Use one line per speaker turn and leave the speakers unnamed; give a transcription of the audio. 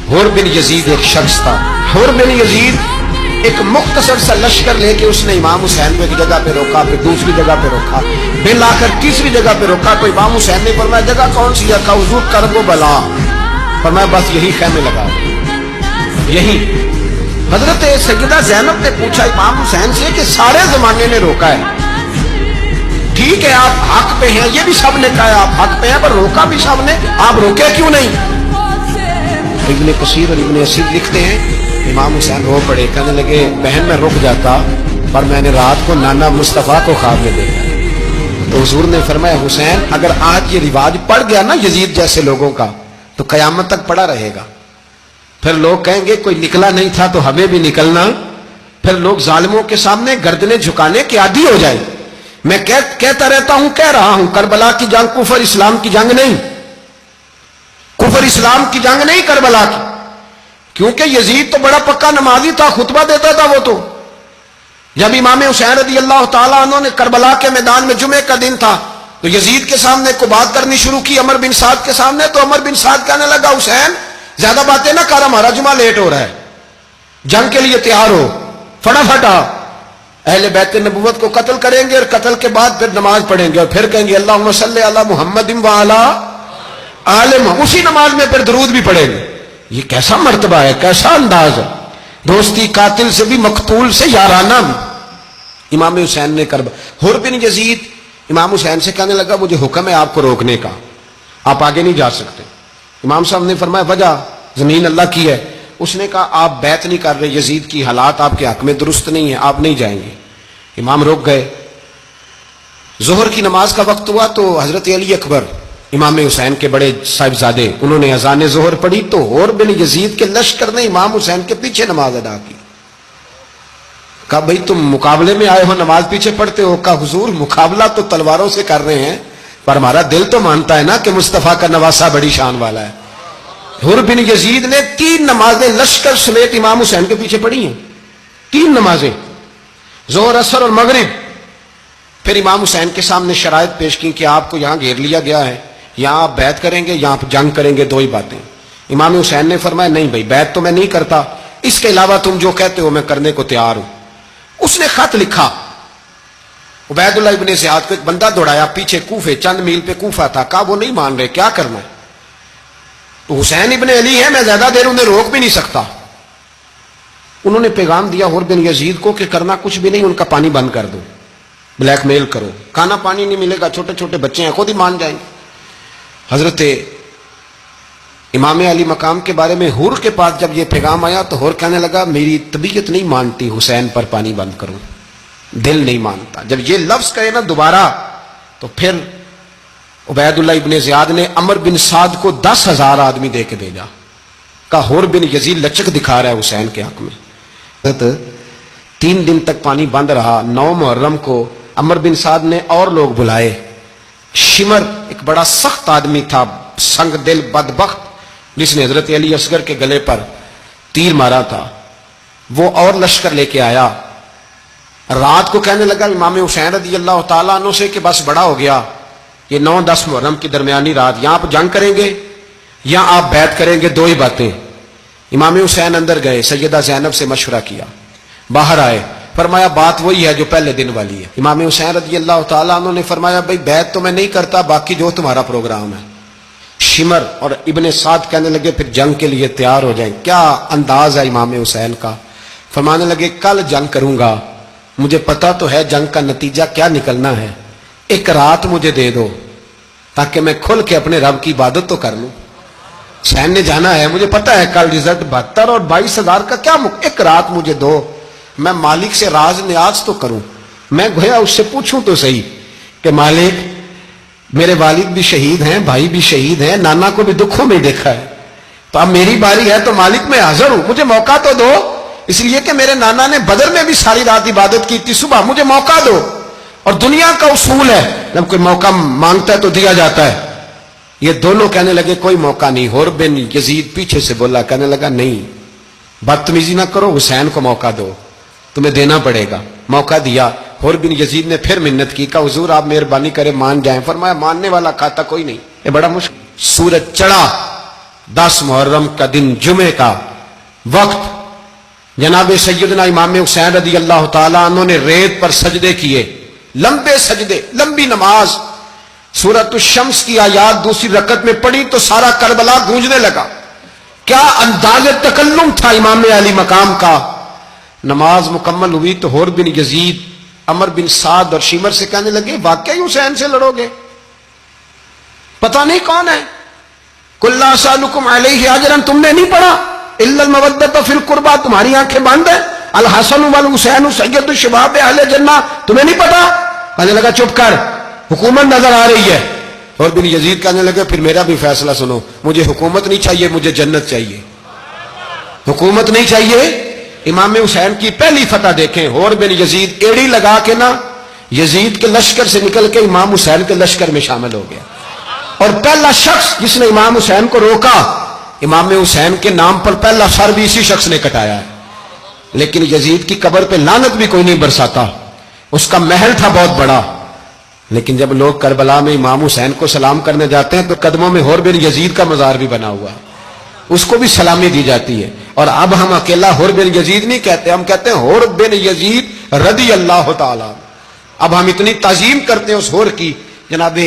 हुर बिन यजीद एक शख्स था। हुर बिन यजीद एक मुख्तसर सा लश्कर लेके उसने इमाम हुसैन को एक जगह पे रोका, फिर दूसरी जगह पे रोका, फिर लाकर तीसरी जगह पे रोका। तो इमाम हुसैन ने फरमाया जगह कौन सी है? कहा हुजूर करबो बला। फरमाया बस यही खैमे लगा, यही। हजरत सैयदा ज़ैनब ने पूछा इमाम हुसैन से कि सारे जमाने ने रोका है, ठीक है आप हक पे हैं, ये भी सब ने कहा आप हक पे हैं, पर रोका भी सब ने, आप रोके क्यों नहीं? इब्ने कसीर और इब्ने असीर लिखते हैं इमाम हुसैन रो पड़े, कहने लगे बहन मैं रुक जाता पर मैंने रात को नाना मुस्तफ़ा को ख्वाब में देखा। तो हुजूर ने फरमाया हुसैन अगर आज ये रिवाज पड़ गया ना यजीद जैसे लोगों का तो कयामत तक पड़ा रहेगा। फिर लोग कहेंगे कोई निकला नहीं था तो हमें भी निकलना, फिर लोग जालिमों के सामने गर्दनें झुकाने के आदी हो जाए। मैं कहता रहता हूं, कह रहा हूं, करबला की जंग कुफर इस्लाम की जंग नहीं, कुफर इस्लाम की जंग नहीं करबला की, क्योंकि यजीद तो बड़ा पक्का नमाजी था, खुतबा देता था वो तो। जब इमाम हुसैन रज़ी अल्लाह ताला अन्हु ने करबला के मैदान में जुमे का दिन था तो यजीद के सामने को बात करनी शुरू की, अमर बिन साद के सामने। तो अमर बिन साद कहने लगा हुसैन ज्यादा बातें ना कर, हमारा जुमा लेट हो रहा है, जंग के लिए तैयार हो, फटाफट आ। अहले बैत नबुव्वत को कत्ल करेंगे और कत्ल के बाद फिर नमाज पढ़ेंगे और फिर कहेंगे अल्लाहुम्मा सल्ली अला मुहम्मदिन व अला आले मुहम्मद, उसी नमाज में फिर दरूद भी पढ़ेंगे। ये कैसा मर्तबा है, कैसा अंदाज है, दोस्ती कातिल से भी मकतूल से याराना भी। इमाम हुसैन ने कर हुर बिन यजीद इमाम हुसैन से कहने लगा मुझे हुक्म है आपको रोकने का, आप आगे नहीं जा सकते। इमाम साहब ने फरमाया वजह? जमीन अल्लाह की है। उसने कहा आप बैत नहीं कर रहे, यजीद की हालात आपके हक में दुरुस्त नहीं है, आप नहीं जाएंगे। इमाम रुक गए। जोहर की नमाज का वक्त हुआ तो हजरत अली अकबर इमाम हुसैन के बड़े साहिबजादे उन्होंने अजान जोहर पढ़ी तो हुर बिन यजीद के लश्कर ने इमाम हुसैन के पीछे नमाज अदा की। कहा भाई तुम मुकाबले में आए हो, नमाज पीछे पढ़ते हो? कहा हुजूर मुकाबला तो तलवारों से कर रहे हैं पर हमारा दिल तो मानता है ना कि मुस्तफा का नवासा बड़ी शान वाला है। हुर बिन यजीद ने 3 नमाजें लश्कर समेत इमाम हुसैन के पीछे पढ़ी हैं, 3 नमाजें, जोहर असर और मगरिब। फिर इमाम हुसैन के सामने शराइत पेश की कि आपको यहां घेर लिया गया है, यहां आप बैत करेंगे, यहां आप जंग करेंगे, 2 ही बातें। इमाम हुसैन ने फरमाया नहीं भाई बैत तो मैं नहीं करता, इसके अलावा तुम जो कहते हो मैं करने को तैयार हूं। उसने खत लिखा, उबैदुल्लाह इब्ने ज़ियाद को एक बंदा दौड़ाया पीछे, कूफे चंद मील पे कूफा था। कहा वो नहीं मान रहे, क्या करना है? तो हुसैन इब्ने अली है, मैं ज्यादा देर उन्हें रोक भी नहीं सकता। उन्होंने पैगाम दिया हुर बिन यजीद को कि करना कुछ भी नहीं, उनका पानी बंद कर दो, ब्लैकमेल करो, खाना पानी नहीं मिलेगा, छोटे छोटे बच्चे हैं, खुद ही मान जाएंगे। हजरत इमाम अली मकाम के बारे में हुर के पास जब ये पैगाम आया तो हुर कहने लगा मेरी तबीयत नहीं मानती हुसैन पर पानी बंद करूं, दिल नहीं मानता। जब ये लफ्ज कहे ना दोबारा तो फिर उबैदुल्लाह इब्ने ज़ियाद ने अमर बिन साद को 10,000 आदमी दे के भेजा। कहा हुर बिन यजीद लचक दिखा रहा है हुसैन के हक में। 3 दिन तक पानी बंद रहा। 9 मुहर्रम को अमर बिन साद ने और लोग बुलाए। शिमर एक बड़ा सख्त आदमी था, संग दिल बदबख्त, जिसने हजरत अली असगर के गले पर तीर मारा था, वो और लश्कर लेके आया। रात को कहने लगा इमाम हुसैन रज़ी अल्लाह ताला अन्हु से कि बस बड़ा हो गया, ये 9-10 मुहर्रम की दरमियानी रात, यहां आप जंग करेंगे या आप बैत करेंगे, 2 ही बातें। इमाम हुसैन अंदर गए, सैयदा ज़ैनब से मशवरा किया, बाहर आए, फरमाया बात वही है जो पहले दिन वाली है। इमाम हुसैन रज़ी अल्लाह ताला अन्हु ने फरमाया भाई बैत तो मैं नहीं करता, बाकी जो तुम्हारा प्रोग्राम है। शिमर और इब्ने साद कहने लगे फिर जंग के लिए तैयार हो जाएं। क्या अंदाज है इमाम हुसैन का। फरमाने लगे कल जंग करूंगा, मुझे पता तो है जंग का नतीजा क्या निकलना है, एक रात मुझे दे दो ताकि मैं खुल के अपने रब की इबादत तो कर लूं। हुसैन ने जाना है, मुझे पता है कल रिजल्ट 72 और 22,000 का क्या एक रात मुझे दो, मैं मालिक से राज न्याज तो करूं। मैं गया उससे पूछूं तो सही कि मालिक मेरे वालिद भी शहीद हैं, भाई भी शहीद हैं, नाना को भी दुखों में देखा है, तो अब मेरी बारी है तो मालिक मैं हाजिर हूं, मुझे मौका तो दो, इसलिए कि मेरे नाना ने बदर में भी सारी रात इबादत की थी, सुबह मुझे मौका दो। और दुनिया का उसूल है जब कोई मौका मांगता है तो दिया जाता है। ये दोनों कहने लगे कोई मौका नहीं। हुर बिन यजीद पीछे से बोला, कहने लगा नहीं बदतमीजी ना करो, हुसैन को मौका दो, तुम्हें देना पड़ेगा। मौका दिया। हुर बिन यजीद ने फिर मिन्नत की, कहा हुजूर आप मेहरबानी करें मान जाएं। फरमाया मानने वाला खाता कोई नहीं, ये बड़ा मुश्किल। सूरज चढ़ा, 10 محرم کا دن جمعے کا وقت جناب سیدنا امام حسین رضی اللہ تعالیٰ عنہ نے ریت پر سجدے کیے، لمبے سجدے، لمبی نماز، سورۃ الشمس کی آیات دوسری رکعت میں پڑھی تو سارا کربلا گونجنے لگا۔ کیا انداز تکلم تھا امام علی مقام کا۔ نماز مکمل ہوئی تو حور بن یزید، عمر بن سعد اور شمر سے کہنے لگے واقعی حسین سے لڑو گے؟ پتہ نہیں کون ہے۔ قل لا اسألکم علیہ اجرا، تم نے نہیں پڑھا الا المودۃ فی القربى، تمہاری آنکھیں بند ہیں، الحسن والحسین سید الشباب اہل جنہ، تمہیں نہیں پتا؟ کہنے لگا چپ کر، حکومت نظر آ رہی ہے۔ اور بن یزید کہنے لگے پھر میرا بھی فیصلہ سنو، مجھے حکومت نہیں چاہیے، مجھے جنت چاہیے، حکومت نہیں چاہیے۔ امام حسین کی پہلی فتح دیکھیں، اور بن یزید ایڑی لگا کے نا یزید کے لشکر سے نکل کے امام حسین کے لشکر میں شامل ہو گیا، اور پہلا شخص جس نے امام حسین کو روکا، امام حسین کے نام پر پہلا سر بھی اسی شخص نے کٹایا ہے۔ لیکن یزید کی قبر پہ لعنت بھی کوئی نہیں برساتا، اس کا محل تھا بہت بڑا، لیکن جب لوگ کربلا میں امام حسین کو سلام کرنے جاتے ہیں تو قدموں میں حور بن یزید کا مزار بھی بنا ہوا ہے، اس کو بھی سلامی دی جاتی ہے۔ اور اب ہم اکیلا حور بن یزید نہیں کہتے، ہم کہتے ہیں حور بن یزید رضی اللہ تعالی۔ اب ہم اتنی تعظیم کرتے ہیں اس حور کی، جناب